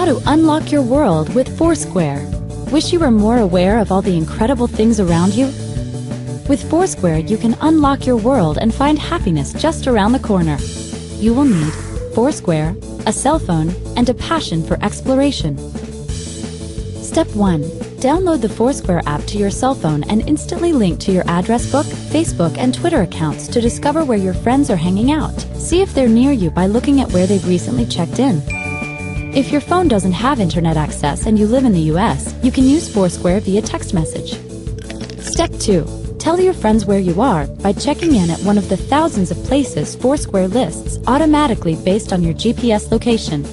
How to unlock your world with Foursquare. Wish you were more aware of all the incredible things around you? With Foursquare, you can unlock your world and find happiness just around the corner. You will need Foursquare, a cell phone, and a passion for exploration. Step 1. Download the Foursquare app to your cell phone and instantly link to your address book, Facebook, and Twitter accounts to discover where your friends are hanging out. See if they're near you by looking at where they've recently checked in. If your phone doesn't have internet access and you live in the US, you can use Foursquare via text message. Step 2. Tell your friends where you are by checking in at one of the thousands of places Foursquare lists automatically based on your GPS location.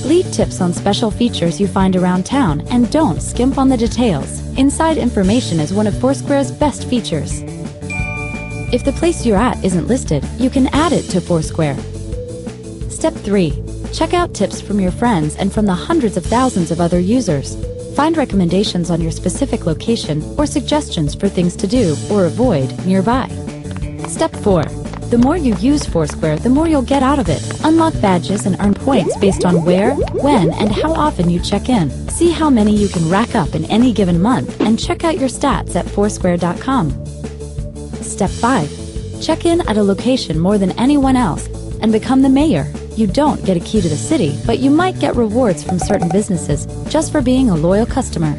Leave tips on special features you find around town and don't skimp on the details. Inside information is one of Foursquare's best features. If the place you're at isn't listed, you can add it to Foursquare. Step 3. Check out tips from your friends and from the hundreds of thousands of other users. Find recommendations on your specific location or suggestions for things to do or avoid nearby. Step 4. The more you use Foursquare, the more you'll get out of it. Unlock badges and earn points based on where, when, and how often you check in. See how many you can rack up in any given month and check out your stats at Foursquare.com. Step 5. Check in at a location more than anyone else and become the mayor. You don't get a key to the city, but you might get rewards from certain businesses just for being a loyal customer.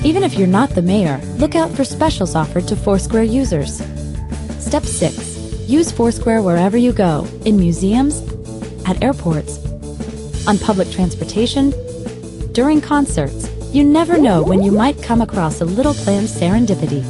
Even if you're not the mayor, look out for specials offered to Foursquare users. Step 6. Use Foursquare wherever you go, in museums, at airports, on public transportation, during concerts. You never know when you might come across a little planned serendipity.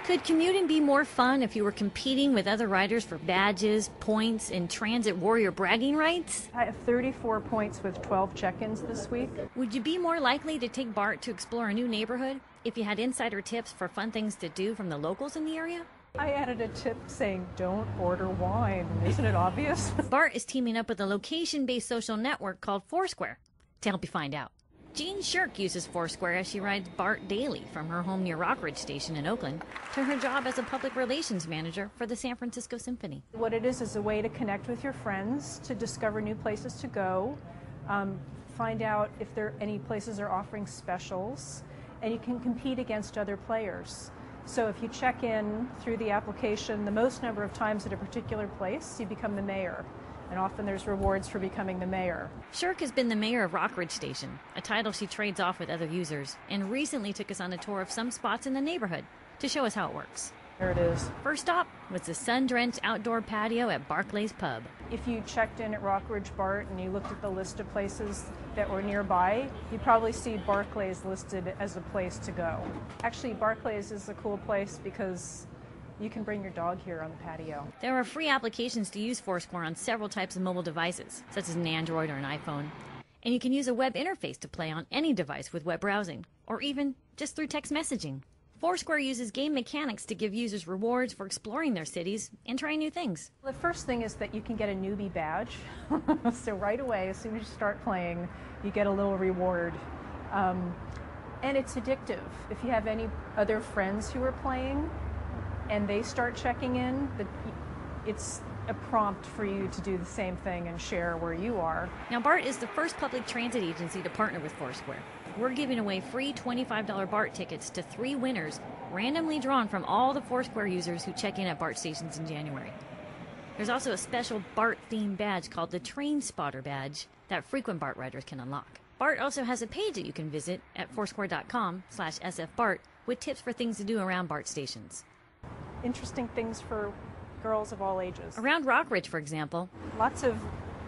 Could commuting be more fun if you were competing with other riders for badges, points, and transit warrior bragging rights? I have 34 points with 12 check-ins this week. Would you be more likely to take BART to explore a new neighborhood if you had insider tips for fun things to do from the locals in the area? I added a tip saying, don't order wine. Isn't it obvious? BART is teaming up with a location-based social network called Foursquare to help you find out. Jean Shirk uses Foursquare as she rides BART daily from her home near Rockridge Station in Oakland to her job as a public relations manager for the San Francisco Symphony. What it is a way to connect with your friends, to discover new places to go, find out if any places are offering specials, and you can compete against other players. So if you check in through the application the most number of times at a particular place, you become the mayor. And often there's rewards for becoming the mayor. Shirk has been the mayor of Rockridge Station, a title she trades off with other users, and recently took us on a tour of some spots in the neighborhood to show us how it works. There it is. First stop was the sun-drenched outdoor patio at Barclay's Pub. If you checked in at Rockridge BART and you looked at the list of places that were nearby, you'd probably see Barclays listed as a place to go. Actually, Barclays is a cool place because you can bring your dog here on the patio. There are free applications to use Foursquare on several types of mobile devices, such as an Android or an iPhone. And you can use a web interface to play on any device with web browsing, or even just through text messaging. Foursquare uses game mechanics to give users rewards for exploring their cities and trying new things. The first thing is that you can get a newbie badge. So right away, as soon as you start playing, you get a little reward. And it's addictive. If you have any other friends who are playing, and they start checking in, it's a prompt for you to do the same thing and share where you are. Now, BART is the first public transit agency to partner with Foursquare. We're giving away free $25 BART tickets to 3 winners, randomly drawn from all the Foursquare users who check in at BART stations in January. There's also a special BART-themed badge called the Train Spotter Badge that frequent BART riders can unlock. BART also has a page that you can visit at foursquare.com/sfbart with tips for things to do around BART stations. Interesting things for girls of all ages. Around Rockridge, for example. Lots of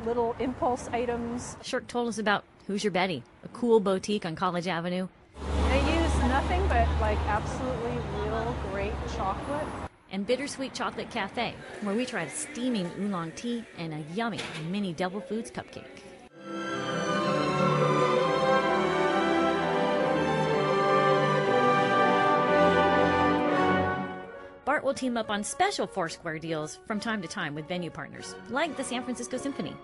little impulse items. Shirk told us about Who's Your Betty, a cool boutique on College Avenue. They use nothing but absolutely real great chocolate. And Bittersweet Chocolate Cafe, where we tried a steaming oolong tea and a yummy mini Devil Foods cupcake. BART will team up on special Foursquare deals from time to time with venue partners, like the San Francisco Symphony.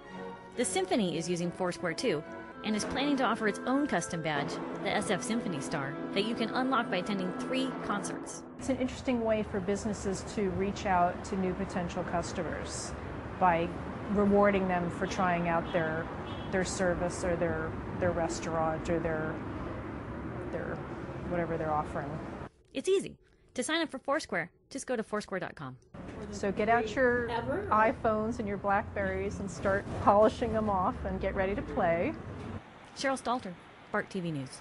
The Symphony is using Foursquare too, and is planning to offer its own custom badge, the SF Symphony Star, that you can unlock by attending 3 concerts. It's an interesting way for businesses to reach out to new potential customers by rewarding them for trying out their service or their restaurant or their whatever they're offering. It's easy. To sign up for Foursquare, just go to Foursquare.com. So get out your iPhones and your Blackberries and start polishing them off and get ready to play. Cheryl Stalter, BART TV News.